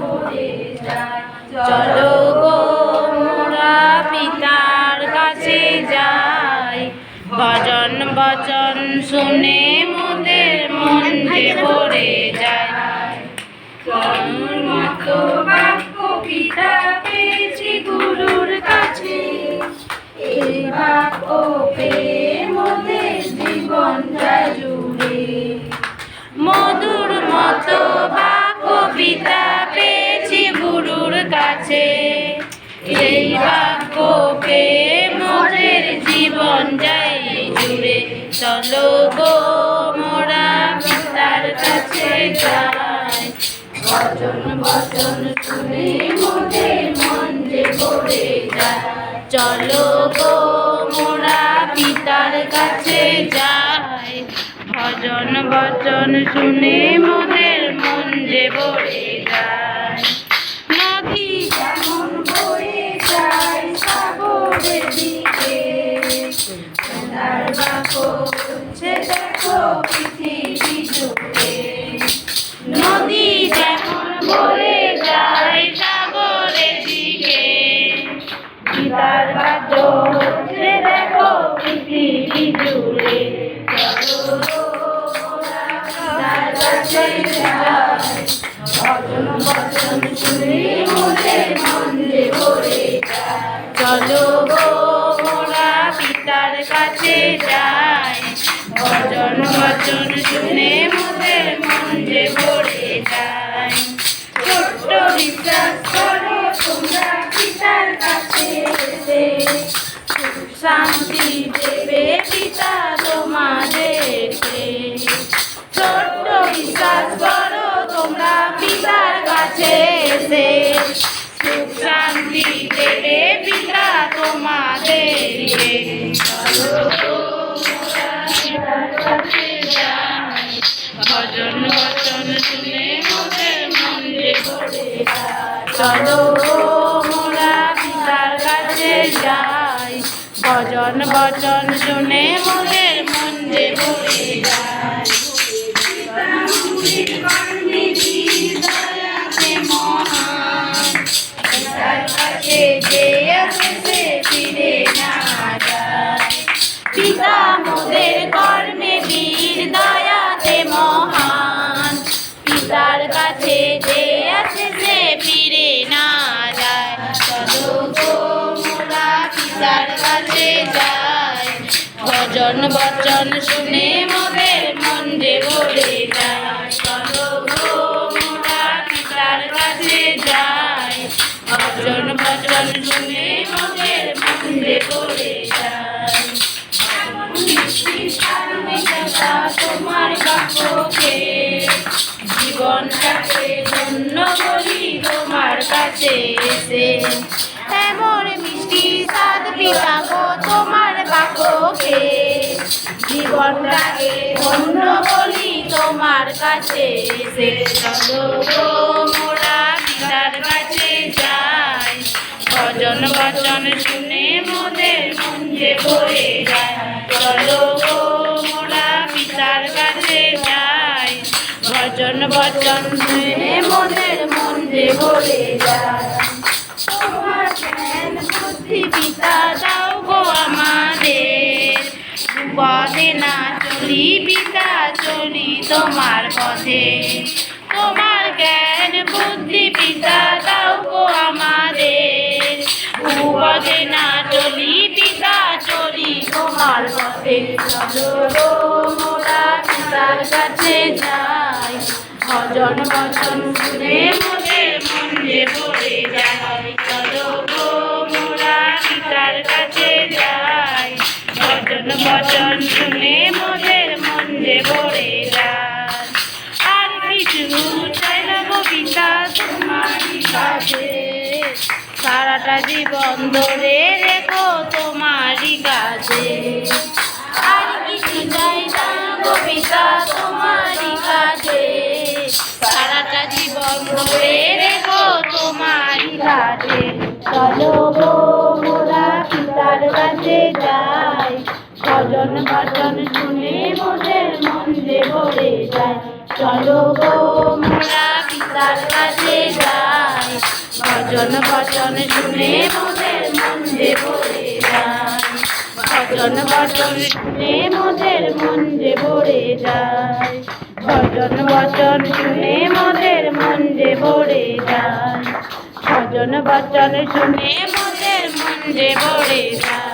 ভরে যায়। চলো গো মোরা পিতার কাছে যাই, ভজন বচন শুনে মোদের মন যে ভরে যায়। তনুর মতো বাক্য পিতা পেয়েছি গুরুর কাছে, এই বাক্য পেয়ে মোদের জীবন যায় জুড়ে। মধুর মতো বাক্য পিতা পেয়েছি গুরুর কাছে, এই বাক্য পেয়ে মোদের জীবন যায় জুড়ে। চলো গো মোরা পিতার কাছে যাই, ভজন বচন শুনে মোদের মন যে ভরে যায়। চলো গো মোরা পিতার কাছে যাই, ভজন বচন শুনে মোদের মন যে ভরে যায়। নদী যেমন বয়ে যায় সাগরের দিকে, তার বাক্য হচ্ছে দেখো পৃথিবী জুড়ে। নদী যেমন বয়ে যায় সাগরের দিকে, পিতার বাক্য হচ্ছে দেখো পৃথিবী জুড়ে। ভজন বচন শুনে মোদের মন যে ভরে যায়। চলো গো মোরা পিতার কাছে যাই, ভজন বচন শুনে মোদের মন যে ভরে যায়। ছোট্ট বিশ্বাস করো তোমরা পিতার কাছে এসে, সুখ শান্তি দেবে পিতা তোমাদেরকে। ছোট্ট বিশ্বাস করো তোমরা পিতার কাছে এসে, সুখ শান্তি দেবে পিতা তোমাদেরকে। চলো গো মোরা পিতার কাছে যাই, ভজন বচন শুনে মোদের মন যে ভরে যায়। চলো গো মোরা পিতার কাছে যাই, ভজন বচন শুনে মোদের মন যে ভরে যায়। পিতার কাছে যে আসে সে ফিরে না যায়। পিতা মোদের কর্মে বীর দয়াতে মহান, পিতার কাছে যে আসে সে ফিরে না যায়। চলো গো মোরা পিতার কাছে যাই, ভজন বচন শুনে মোদের মন যে ভরে যায়। চলো গো মোরা পিতার কাছে যাই, ভজন বচন শুনে মোদের মন যে ভরে যায়। তোমার বাক্যকে জীবনটাকে ধন্য করি তোমার কাছে এসে, এমন মিষ্টি স্বাদ পিতা গো তোমার বাক্যকে জীবনটাকে ধন্য করি তোমার কাছে এসে। চলো গো মোরা পিতার কাছে যাই, ভজন বচন শুনে মোদের মন যে ভরে যায়। চলো গো মোরা পিতার কাছে যাই, ভজন বচন শুনে মোদের মন যে ভরে যায়। তোমার জ্ঞান বুদ্ধি পিতা দাও গো আমাদের, পথে না চলি পিতা চলি তোমার পথে। তোমার জ্ঞান বুদ্ধি পিতা দাও গো আমাদের, পথে না চলি পিতা চলি তোমার পথে। চলো গো মোরা পিতার কাছে যাই, ভজন বচন শুনে মোদের মন যে ভরে যায়। চলো গো মোরা পিতার কাছে যাই, ভজন বচন শুনে মোদের মন যে ভরে যায়। আর কিছু চাই না গো পিতা তোমারই কাছে, সারাটা জীবন ধরে রেখো তোমারই কাছে। আর কিছু চাই না গো পিতা তোমারই কাছে, সারাটা জীবন ধরে রেখো তোমারই কাছে। চলো গো মোরা পিতার কাছে যাই, ভজন বচন শুনে মোদের মন যে ভরে যায়। চলো গো মোরা পিতার কাছে যাই, ভজন বচন শুনে মোদের মন যে ভরে যায় ভজন বচন শুনে মোদের মন যে ভরে যায় ভজন বচন শুনে মোদের মন যে ভরে যায় ভজন বচন শুনে মোদের মন যে ভরে যায়।